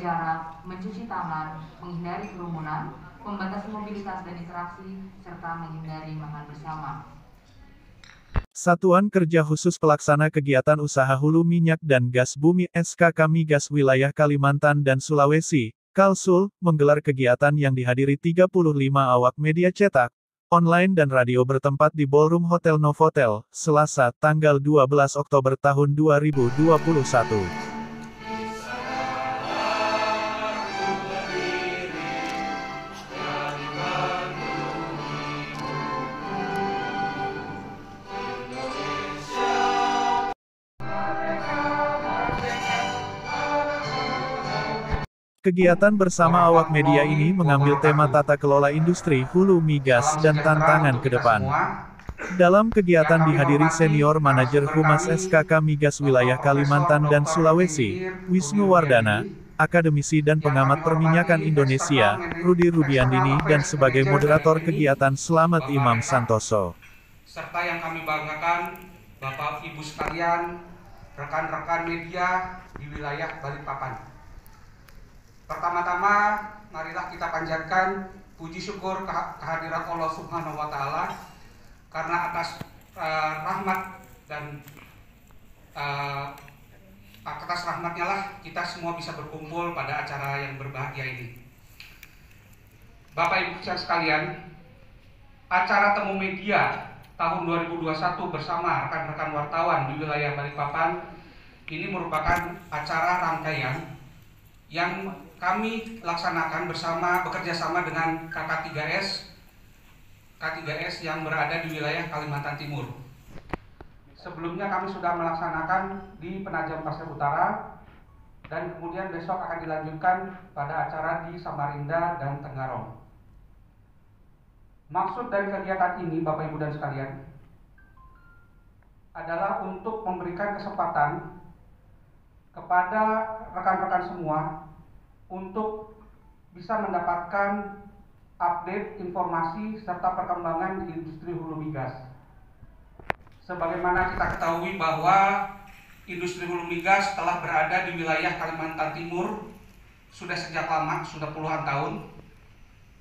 jarak, mencuci tangan, menghindari kerumunan, membatasi mobilitas dan interaksi, serta menghindari makan bersama. Satuan Kerja Khusus Pelaksana Kegiatan Usaha Hulu Minyak dan Gas Bumi SKK Migas Wilayah Kalimantan dan Sulawesi, Kalsul, menggelar kegiatan yang dihadiri 35 awak media cetak, online dan radio bertempat di Ballroom Hotel Novotel, Selasa, tanggal 12 Oktober tahun 2021. Kegiatan bersama awak media ini mengambil tema tata kelola industri hulu migas dan tantangan ke depan. Dalam kegiatan dihadiri senior manajer Humas SKK Migas Wilayah Kalimantan dan Sulawesi, Wisnu Wardana, akademisi dan pengamat perminyakan Indonesia, Rudi Rubiandini, dan sebagai moderator kegiatan Slamet Imam Santoso. Serta yang kami banggakan, Bapak Ibu sekalian, rekan-rekan media di wilayah Balikpapan. Pertama-tama, marilah kita panjatkan puji syukur kehadirat Allah Subhanahu wa Ta'ala, karena atas rahmat dan atas rahmatnya lah kita semua bisa berkumpul pada acara yang berbahagia ini. Bapak Ibu sekalian, acara temu media tahun 2021 bersama rekan-rekan wartawan di wilayah Balikpapan ini merupakan acara rangkaian yang kami laksanakan bekerja sama dengan K3S yang berada di wilayah Kalimantan Timur. Sebelumnya kami sudah melaksanakan di Penajam Pasir Utara, dan kemudian besok akan dilanjutkan pada acara di Samarinda dan Tenggarong. Maksud dari kegiatan ini, Bapak Ibu dan sekalian, adalah untuk memberikan kesempatan kepada rekan-rekan semua untuk bisa mendapatkan update informasi serta perkembangan di industri hulu migas. Sebagaimana kita ketahui bahwa industri hulu migas telah berada di wilayah Kalimantan Timur sudah sejak lama, sudah puluhan tahun,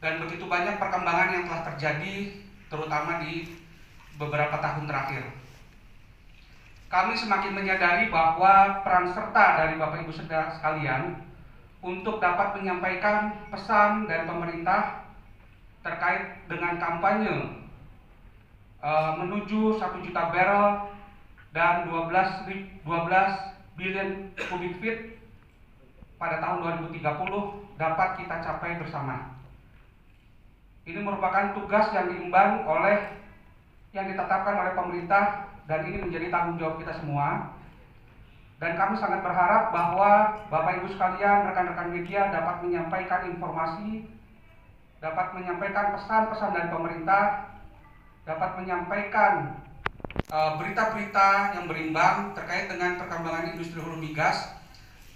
dan begitu banyak perkembangan yang telah terjadi terutama di beberapa tahun terakhir. Kami semakin menyadari bahwa peran serta dari Bapak Ibu sekalian untuk dapat menyampaikan pesan dari pemerintah terkait dengan kampanye menuju 1 juta barrel dan 12 billion cubic feet pada tahun 2030 dapat kita capai bersama. Ini merupakan tugas yang diemban yang ditetapkan oleh pemerintah, dan ini menjadi tanggung jawab kita semua. Dan kami sangat berharap bahwa Bapak Ibu sekalian, rekan-rekan media dapat menyampaikan informasi, dapat menyampaikan pesan-pesan dari pemerintah, dapat menyampaikan berita-berita yang berimbang terkait dengan perkembangan industri hulu migas,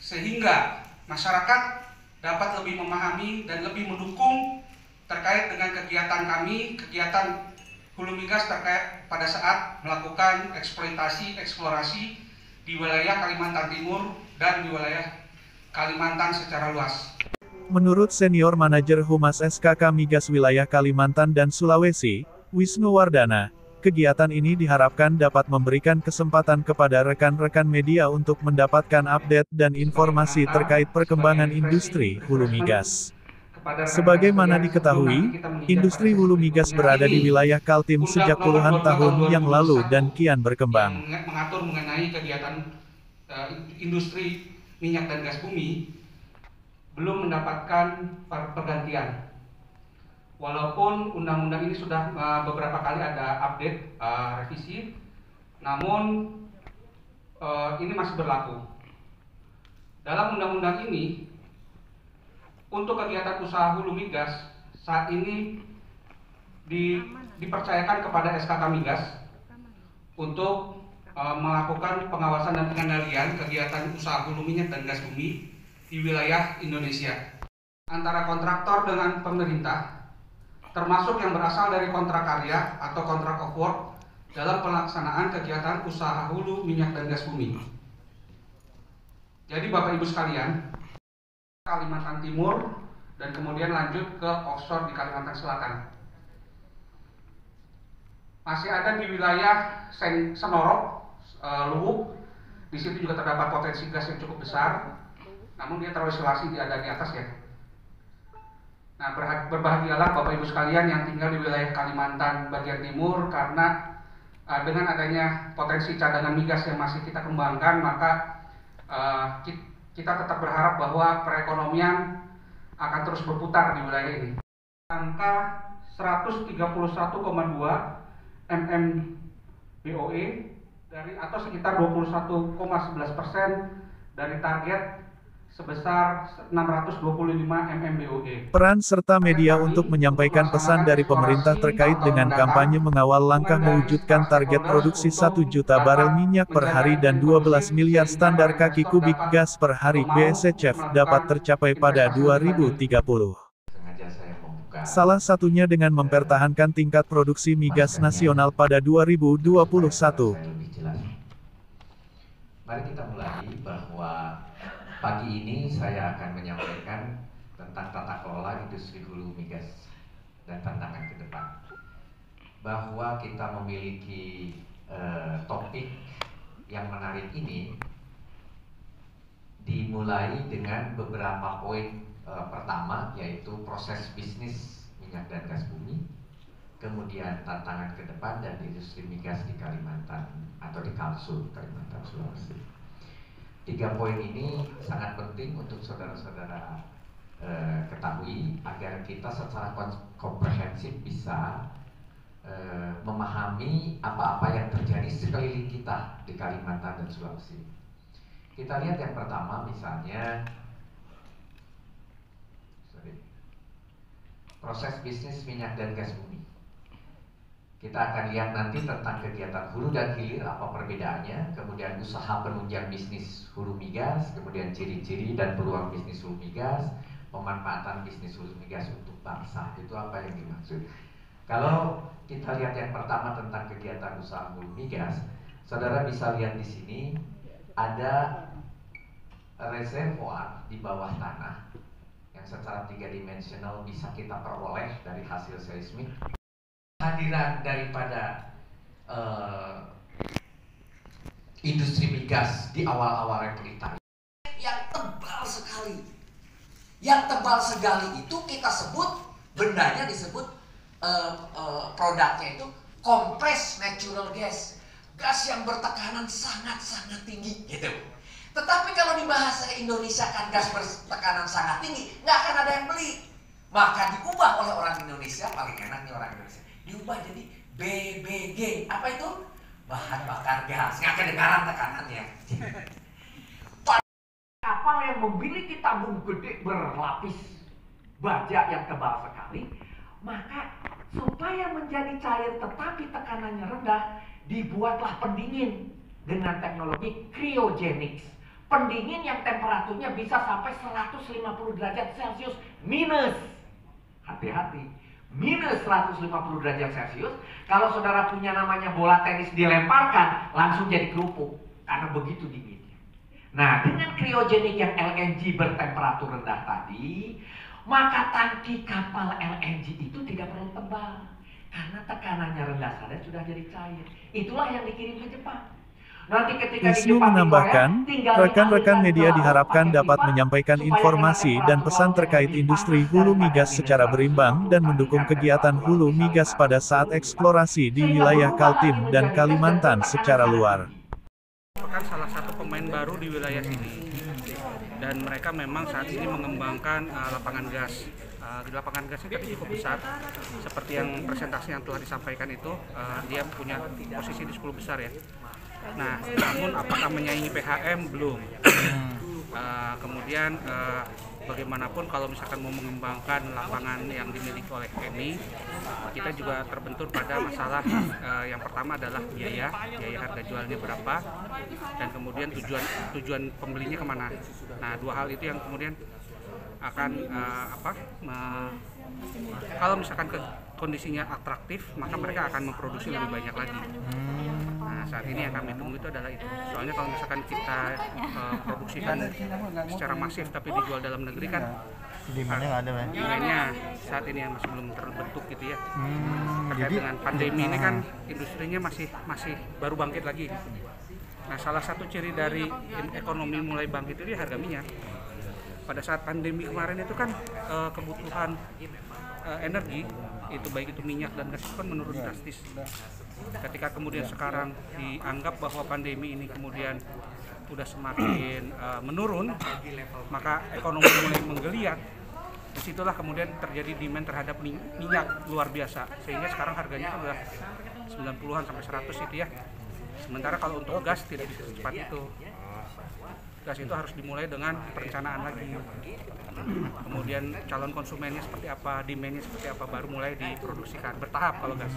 sehingga masyarakat dapat lebih memahami dan lebih mendukung terkait dengan kegiatan kami, kegiatan hulu migas terkait pada saat melakukan eksplorasi di wilayah Kalimantan Timur dan di wilayah Kalimantan secara luas. Menurut senior manajer Humas SKK Migas Wilayah Kalimantan dan Sulawesi, Wisnu Wardana, kegiatan ini diharapkan dapat memberikan kesempatan kepada rekan-rekan media untuk mendapatkan update dan informasi terkait perkembangan industri hulu migas. Sebagaimana diketahui, industri hulu migas berada di wilayah Kaltim sejak puluhan tahun yang lalu dan kian berkembang. Yang mengatur mengenai kegiatan industri minyak dan gas bumi belum mendapatkan pergantian. Walaupun undang-undang ini sudah beberapa kali ada update revisi, namun ini masih berlaku. Dalam undang-undang ini, untuk kegiatan usaha hulu migas saat ini dipercayakan kepada SKK Migas untuk melakukan pengawasan dan pengendalian kegiatan usaha hulu minyak dan gas bumi di wilayah Indonesia. Antara kontraktor dengan pemerintah, termasuk yang berasal dari kontrak karya atau kontrak of work dalam pelaksanaan kegiatan usaha hulu minyak dan gas bumi. Jadi Bapak Ibu sekalian, Kalimantan Timur, dan kemudian lanjut ke offshore di Kalimantan Selatan. Masih ada di wilayah Senorok, Luwuk. Di situ juga terdapat potensi gas yang cukup besar, namun dia terisolasi di atas ya. Nah, berbahagialah Bapak Ibu sekalian yang tinggal di wilayah Kalimantan bagian timur, karena dengan adanya potensi cadangan migas yang masih kita kembangkan, maka kita tetap berharap bahwa perekonomian akan terus berputar di wilayah ini. Angka 131,2 MMBOE dari atau sekitar 21,11% dari target sebesar 625 MMBOE. Peran serta media untuk menyampaikan pesan dari pemerintah terkait dengan kampanye mengawal langkah mewujudkan target produksi 1 juta barel minyak per hari dan 12 miliar standar kaki kubik gas per hari BSCF dapat tercapai pada 2030. Salah satunya dengan mempertahankan tingkat produksi migas nasional pada 2021. Mari kita mulai bahwa pagi ini saya akan menyampaikan tentang tata kelola industri hulu migas dan tantangan ke depan. Bahwa kita memiliki topik yang menarik ini dimulai dengan beberapa poin. Pertama yaitu proses bisnis minyak dan gas bumi, kemudian tantangan ke depan dan industri migas di Kalimantan atau di Kalsel, Kalimantan Sulawesi. 3 poin ini sangat penting untuk saudara-saudara ketahui agar kita secara komprehensif bisa memahami apa-apa yang terjadi sekeliling kita di Kalimantan dan Sulawesi. Kita lihat yang pertama misalnya proses bisnis minyak dan gas bumi. Kita akan lihat nanti tentang kegiatan hulu dan hilir, apa perbedaannya, kemudian usaha penunjang bisnis hulu migas, kemudian ciri-ciri dan peluang bisnis hulu migas, pemanfaatan bisnis hulu migas untuk bangsa. Itu apa yang dimaksud. Kalau kita lihat yang pertama tentang kegiatan usaha hulu migas, saudara bisa lihat di sini ada reservoir di bawah tanah yang secara 3-dimensional bisa kita peroleh dari hasil seismik. Kehadiran daripada industri migas di awal-awal Republik yang tebal sekali. Yang tebal sekali itu kita sebut, bendanya disebut produknya itu compressed natural gas. Gas yang bertekanan sangat-sangat tinggi gitu. Tetapi kalau di bahasa Indonesia kan gas bertekanan sangat tinggi, nggak akan ada yang beli. Maka diubah oleh orang Indonesia, paling enak nih orang Indonesia, diubah jadi BBG. Apa itu? Bahan bakar gas. Nggak kedengaran tekanannya. Kapal yang memiliki tabung gede berlapis baja yang tebal sekali, maka supaya menjadi cair tetapi tekanannya rendah, dibuatlah pendingin dengan teknologi cryogenics. Pendingin yang temperaturnya bisa sampai 150 derajat Celcius minus. Hati-hati, minus 150 derajat Celcius. Kalau saudara punya namanya bola tenis dilemparkan, langsung jadi kerupuk. Karena begitu dinginnya. Nah, dengan cryogenik yang LNG bertemperatur rendah tadi, maka tangki kapal LNG itu tidak perlu tebal. Karena tekanannya rendah saja sudah jadi cair. Itulah yang dikirim ke Jepang. Wisnu menambahkan, rekan-rekan media diharapkan dapat menyampaikan informasi dan pesan terkait industri hulu migas secara berimbang dan mendukung kegiatan hulu migas pada saat eksplorasi di wilayah Kaltim dan Kalimantan secara luar. Merupakan salah satu pemain baru di wilayah ini, dan mereka memang saat ini mengembangkan lapangan gas. Di lapangan gasnya tapi cukup besar, seperti yang presentasi yang telah disampaikan itu, dia punya posisi di 10 besar ya. Nah, namun apakah menyaingi PHM? Belum. Kemudian bagaimanapun kalau misalkan mau mengembangkan lapangan yang dimiliki oleh Eni, kita juga terbentur pada masalah yang pertama adalah biaya harga jualnya berapa, dan kemudian tujuan pembelinya kemana. Nah, 2 hal itu yang kemudian akan kalau misalkan kondisinya atraktif, maka mereka akan memproduksi lebih banyak lagi. Nah, saat ini yang kami tunggu itu adalah itu. Soalnya kalau misalkan kita produksikan secara masif tapi dijual dalam negeri kan Demandnya nggak ada, Pak? demandnya saat ini yang masih belum terbentuk gitu ya. Terkait Jadi dengan pandemi ini kan industrinya masih baru bangkit lagi. Nah, salah satu ciri dari ekonomi mulai bangkit itu ya harga minyak. Pada saat pandemi kemarin itu kan kebutuhan energi itu baik itu minyak dan gas itu kan menurun drastis. Ketika kemudian sekarang dianggap bahwa pandemi ini kemudian udah semakin menurun, maka ekonomi mulai menggeliat. Disitulah kemudian terjadi demand terhadap minyak luar biasa, sehingga sekarang harganya udah 90-an sampai 100 itu ya. Sementara kalau untuk gas tidak bisa secepat itu. Gas itu harus dimulai dengan perencanaan lagi. Kemudian calon konsumennya seperti apa, demandnya seperti apa, baru mulai diproduksikan. Bertahap kalau gas.